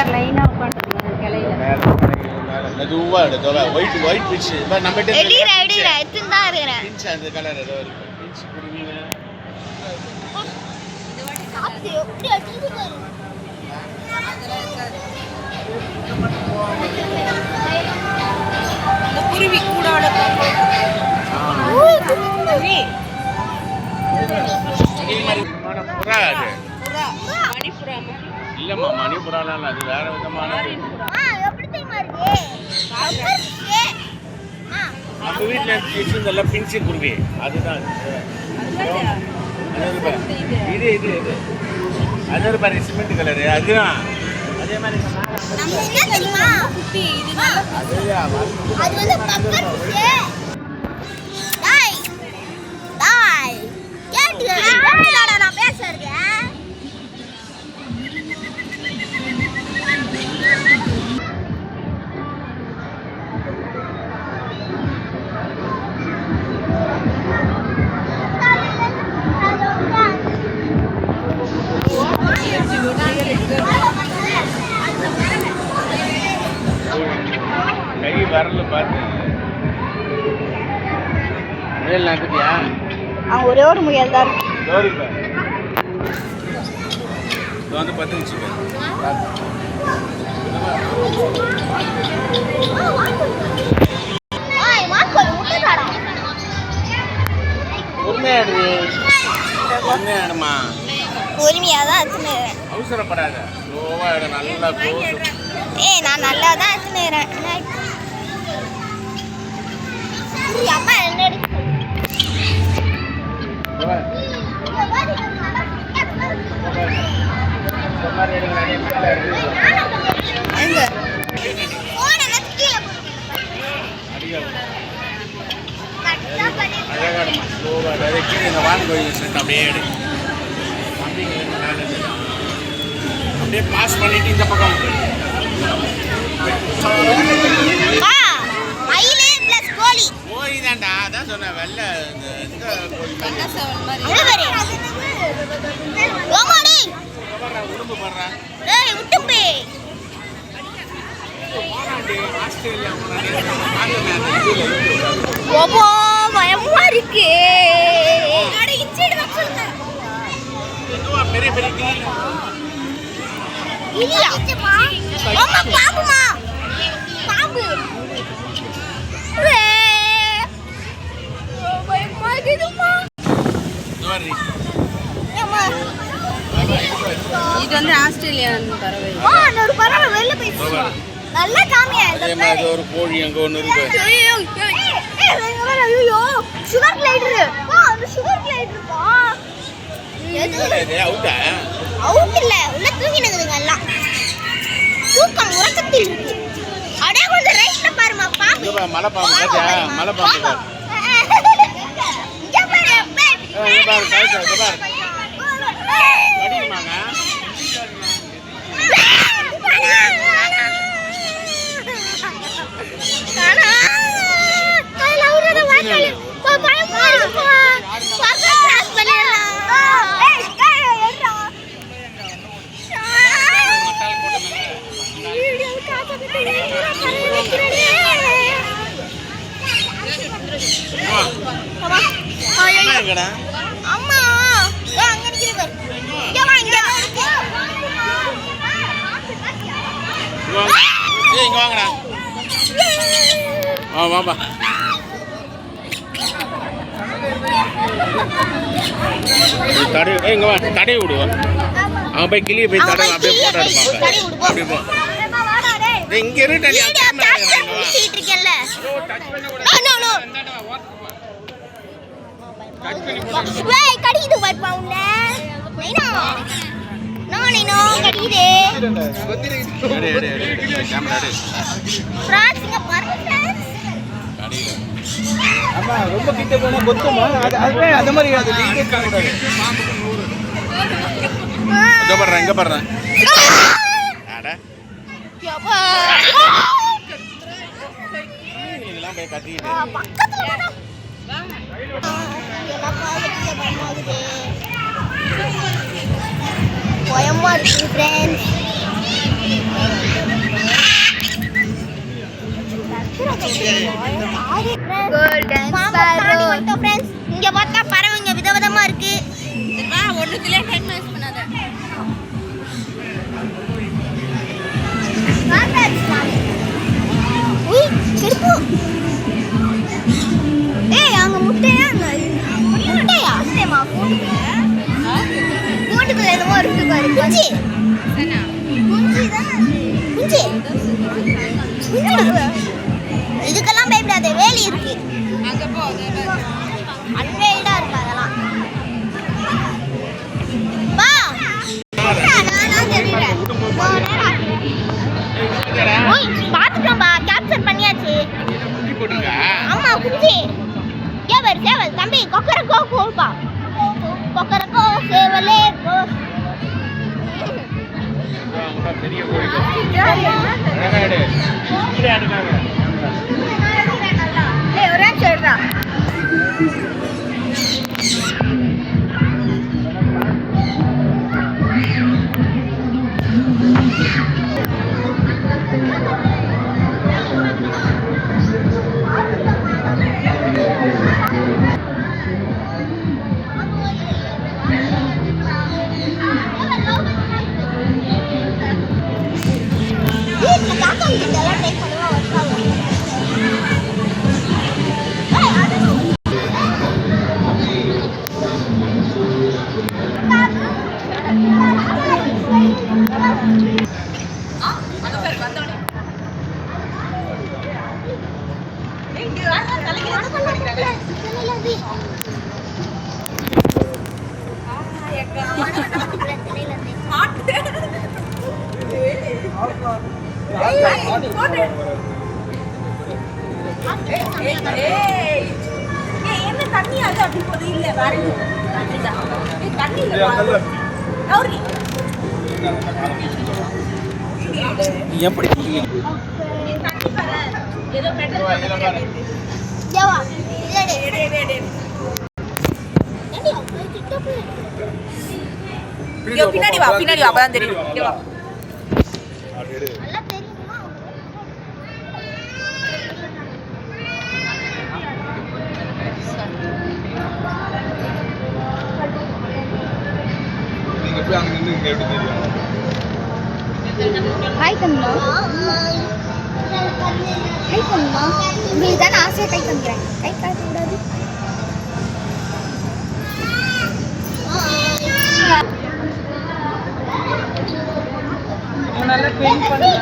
பாரு லைனா உட்கார்ந்துருக்காங்க கிளையில. மெதுவா எடுத்தோல ஒயிட் பிட்ச். நம்ம கிட்ட ரெடிடா எத்துந்தா இருக்கறேன். பிட்ச் அந்த கலர் ஏதோ இருக்கு. பிட்ச் குருவிங்க. இந்த வாட்டி காத்து எப்படி அடிக்குது பாரு. அதெல்லாம் இருக்காது. இந்த குருவி கூடோட குருவி. இது மாதிரி புறா அது. புறா. மணிப்புறா மாதிரி. இல்லம்மா மணிப்புறாலாம் இல்ல, அது வேற விதமான எப்படி தெரியுமா இருக்கு? நம்ம வீட்டில் வச்சிருந்தல பின்சி குருவி அதுதான் இது இது இது அது ஒரு பாரு சிமெண்ட் கலரு அதுதான் அதே மாதிரி நான் பேசுறேன். கை வரல பார்த்து முயல் நாக்குதியா? ஒரே ஒரு முயல் தான் இருக்கு. இது வந்து 10 இன்ச்சு உண்மையாடுமா பொறுமையாதான் வச்சுக்கிறேன். அவசரப்படாத ஸ்லோவா நல்லா க்ளோஸ். நான் நல்லா தான் வச்சுக்கிறேன். அம்மா என்ன அப்படியே பாஸ் பண்ணிட்டு இந்த பக்கம் கோழி தான்டா. அதான் சொன்னேன் வெள்ள இந்த உடம்பு படுறான். பயமா இருக்கு. பெரிய பெரிய பாம்புமா பாம்பு இது வந்து ஆஸ்திரேலியன் பறவை. ஒரு பறவை வெளில போயிடுச்சு. நல்ல காமியா அதே மாதிரி ஒரு கோழி அங்க ஒண்ணு இருக்கு. ஐயோ சுகர் கிளைடர். அந்த சுகர் கிளைடர் பா. இது அவுட்டா? அவுட் இல்ல, உள்ள தூங்கி நிக்குதுங்க எல்லாம். தூக்கம் உறக்கத்தில் இருக்கு. அடே கொஞ்சம் ரைட்ல பாருமா பாம்பு. இங்க மலை பாம்பு பாத்தியா? மலை பாம்பு பாரு. இங்க பாரு. இங்க பாரு கைஸ் இங்க பாரு. அடிக்குமாங்க? அம்மா அங்க நிக்குது. இங்க வா இங்க இங்க வாங்கடா. வாப்பா. இங்க வா தடை விடுவா. அவன் போய் கிளியை போய் தடை அப்படியே போட்டோ எடுப்பாங்க. அப்படியே போ. இங்க இருட்டா நீ கேமரா இருக்கேன்ல. வேய் கடிக்குது பாப்பா உன்ன. நைனா. நோ கடிக்குது. கேமரா எடு. பிரான்ஸ்ங்க பாருங்க. அம்மா ரொம்ப கிட்ட போனா கொத்துமா? அதுவே அந்த மாதிரி அது லீக்கேஜ் பண்ண கூடாது. இங்க பாருங்க. அட. யப்பா. இதெல்லாம் போய் கட்டிட்டு. பக்கத்துல வா. பயமா இருக்கு ஃப்ரெண்ட்ஸ். இங்க பார்த்தா பறவைங்க விதவிதமா இருக்கு. ஒண்ணுக்குள்ளே டைம் வேஸ்ட் பண்ணாத. உய் செருப்பு. ஏய் அங்க முட்டையா முட்டையா முட்டைமா கூட்டுக்குள்ள என்னமோ இருக்கு பாரு. குஞ்சி குஞ்சி தான் குஞ்சி. இதுக்கெல்லாம் பயப்படாத, வேலி இருக்கு அங்க போ. அன்வேல்டா இருக்கு அதெல்லாம். வா நான் தெரியுறேன். ஓய் பாத்துட்டோம்பா, கேப்சர் பண்ணியாச்சு. குட்டி போட்டுருக்கா? ஆமா குஞ்சி. சேவல் சேவல் தம்பி கொக்கரக்கோ கோப்பா. கொக்கரக்கோ சேவலே கோ. பெரிய கோழி. அழகா எடு. கீழே எடுக்காங்க. ஏய் ஒரே சொல்றா. எப்படி பின்னாடி வா, பின்னாடி வா, அப்பதான் தெரியும். இங்க வா. நீங்க போய் அங்க நின்னு இங்க எப்படி தெரியும்? ஹாய் கண்ணா. ஹாய் கண்ணா. உங்களுக்கு தான் ஆசையா கை காமிக்கிறேன். கை காட்ட கூடாது. நல்லா பெயிண்ட் பண்ணுங்க.